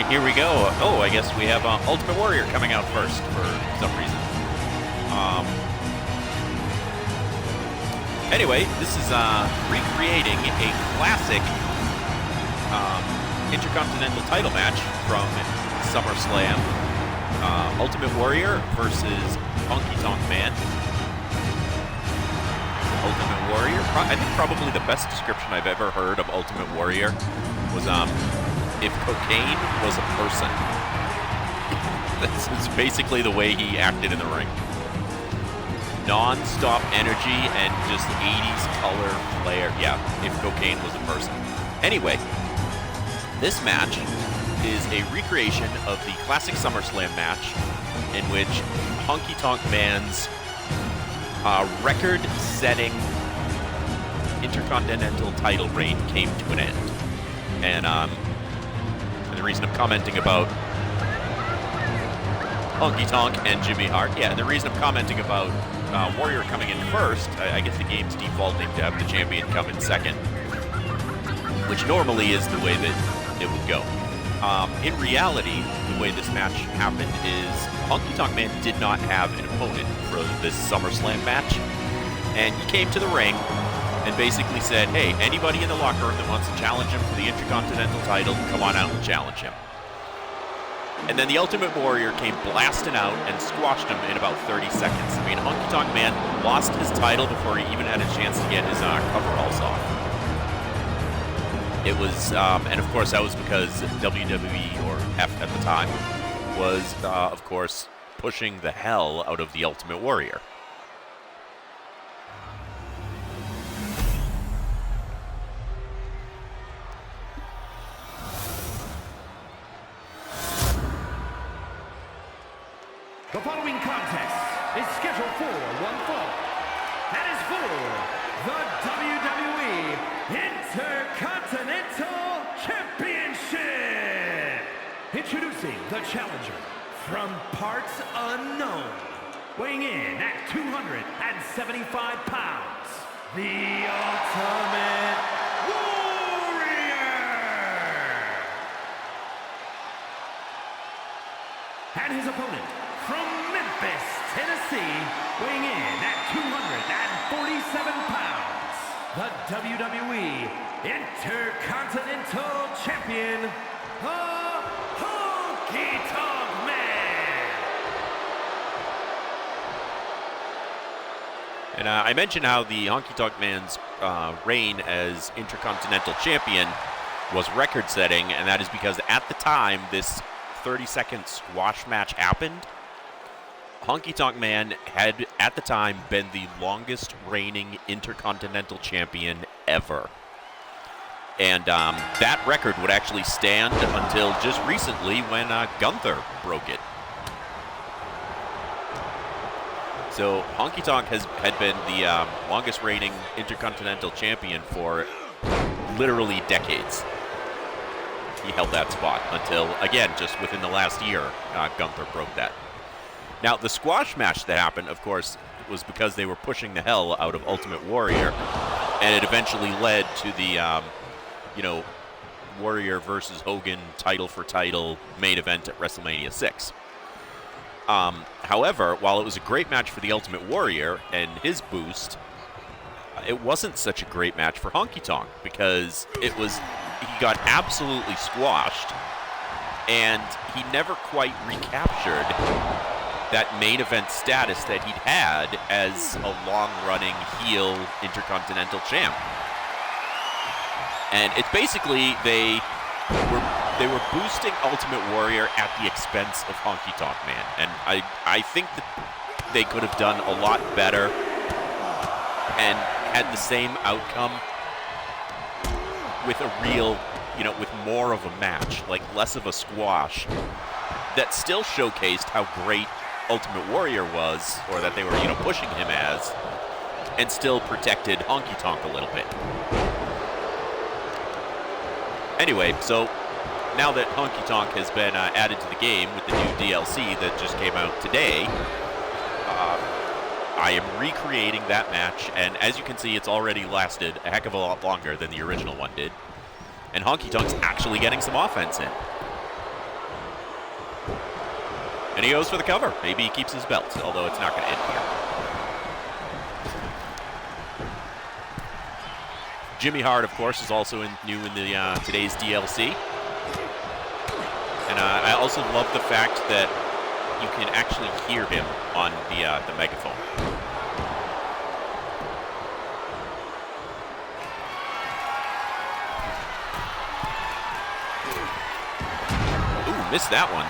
here we go. Oh, I guess we have Ultimate Warrior coming out first for some reason. Anyway, this is recreating a classic Intercontinental title match from SummerSlam. Ultimate Warrior versus Honky Tonk Man. Ultimate Warrior, I think probably the best description I've ever heard of Ultimate Warrior was if cocaine was a person. This is basically the way he acted in the ring. Non-stop energy and just 80s color flair. Yeah, if cocaine was a person. Anyway, this match is a recreation of the classic SummerSlam match in which Honky Tonk Man's record-setting Intercontinental title reign came to an end. And the reason I'm commenting about Honky Tonk and Jimmy Hart, and the reason I'm commenting about Warrior coming in first, I guess the game's defaulting to have the champion come in second, which normally is the way that it would go. In reality, the way this match happened is Honky Tonk Man did not have an opponent for this SummerSlam match, and he came to the ring and basically said, hey, anybody in the locker room that wants to challenge him for the Intercontinental title, come on out and challenge him. And then the Ultimate Warrior came blasting out and squashed him in about 30 seconds. I mean, Honky Tonk Man lost his title before he even had a chance to get his coveralls off. It was, and of course that was because WWE, or F at the time, was, of course, pushing the hell out of the Ultimate Warrior. The following contest is scheduled for one fall. That is for the WWE Intercontinental Championship. Introducing the challenger from parts unknown, weighing in at 275 pounds, the Ultimate Warrior. And his opponent, from Memphis, Tennessee, weighing in at 247 pounds, the WWE Intercontinental Champion, the Honky Tonk Man. And I mentioned how the Honky Tonk Man's reign as Intercontinental Champion was record-setting, and that is because at the time this 30-second squash match happened, Honky Tonk Man had, at the time, been the longest reigning Intercontinental Champion ever. And that record would actually stand until just recently when Gunther broke it. So Honky Tonk had been the longest reigning Intercontinental Champion for literally decades. He held that spot until, again, just within the last year, Gunther broke that. Now, the squash match that happened, of course, was because they were pushing the hell out of Ultimate Warrior, and it eventually led to the, Warrior versus Hogan title for title main event at WrestleMania 6. However, while it was a great match for the Ultimate Warrior and his boost, it wasn't such a great match for Honky Tonk because he got absolutely squashed, and he never quite recaptured that main event status that he'd had as a long-running heel Intercontinental champ. And it's basically they were boosting Ultimate Warrior at the expense of Honky Tonk Man, and I think that they could have done a lot better and had the same outcome with a real, with more of a match, like less of a squash, that still showcased how great Ultimate Warrior was, or that they were, pushing him as, and still protected Honky Tonk a little bit. Anyway, so now that Honky Tonk has been added to the game with the new DLC that just came out today, I am recreating that match, and as you can see, it's already lasted a heck of a lot longer than the original one did. And Honky Tonk's actually getting some offense in. And he goes for the cover. Maybe he keeps his belt, although it's not going to end here. Jimmy Hart, of course, is also new in the today's DLC. And I also love the fact that you can actually hear him on the megaphone. Ooh, missed that one.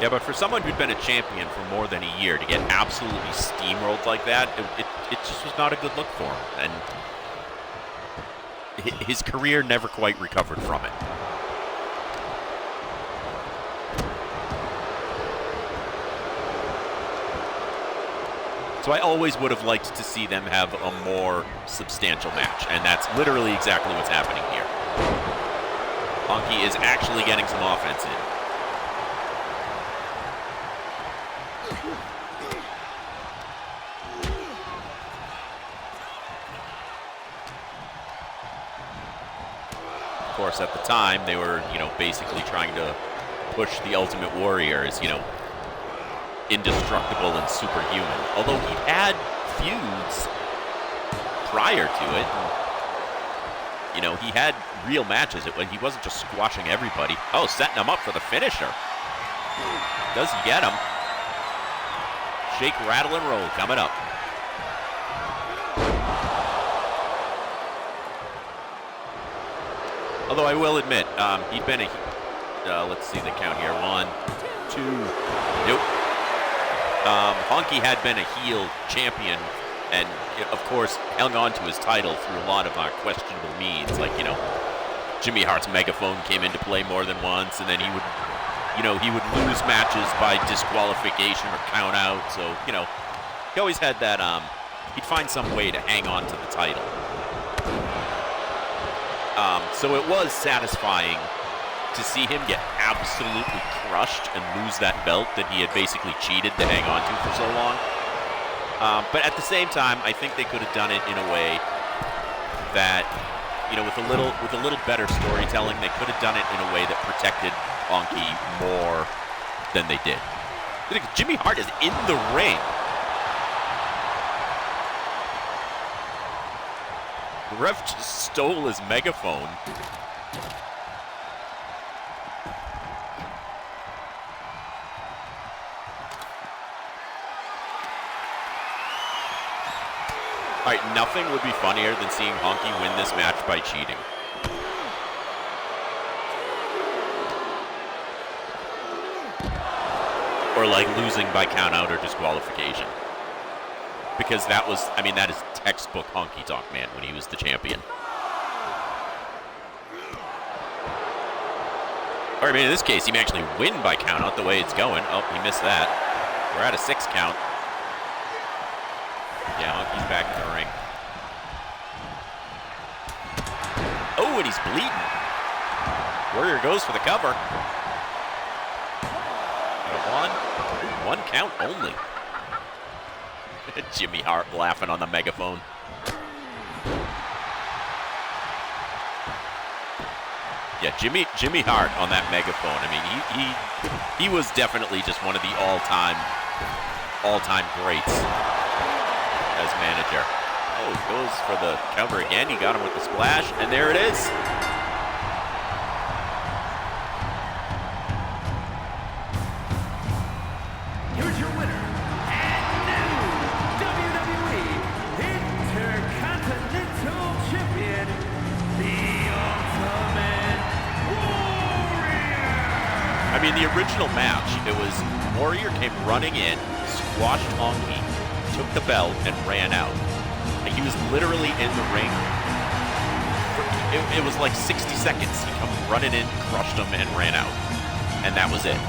Yeah, but for someone who'd been a champion for more than a year to get absolutely steamrolled like that, it just was not a good look for him. And his career never quite recovered from it. So I always would have liked to see them have a more substantial match, and that's literally exactly what's happening here. Honky is actually getting some offense in. Of course, at the time, they were, basically trying to push the Ultimate Warrior as, indestructible and superhuman. Although he had feuds prior to it. He had real matches. He wasn't just squashing everybody. Oh, setting him up for the finisher. Does he get him? Shake, rattle, and roll coming up. Although I will admit, he'd been let's see the count here. 1, 2, nope. Honky had been a heel champion and, of course, hung on to his title through a lot of questionable means. Like, Jimmy Hart's megaphone came into play more than once, and then he would lose matches by disqualification or count out. So, he always had that, he'd find some way to hang on to the title. So it was satisfying to see him get absolutely crushed and lose that belt that he had basically cheated to hang on to for so long. But at the same time, I think they could have done it in a way that, with a little better storytelling, they could have done it in a way that protected Honky more than they did. Jimmy Hart is in the ring. The ref just stole his megaphone. All right, nothing would be funnier than seeing Honky win this match by cheating. Or like losing by count out or disqualification. Because that is textbook Honky Tonk Man when he was the champion. Or in this case, he may actually win by count out the way it's going. Oh, he missed that. We're at a 6 count. Yeah, Honky's back in the ring. Oh, and he's bleeding. Warrior goes for the cover. One count only. Jimmy Hart laughing on the megaphone. Yeah, Jimmy Hart on that megaphone. I mean, he was definitely just one of the all-time greats as manager. Oh, goes for the cover again. He got him with the splash, and there it is. Here's your winner, and new WWE Intercontinental Champion, the Ultimate Warrior. I mean, the original match, it was Warrior came running in, squashed Honky, took the belt, and ran out. And he was literally in the ring. It was like 60 seconds. He come running in, crushed him, and ran out. And that was it.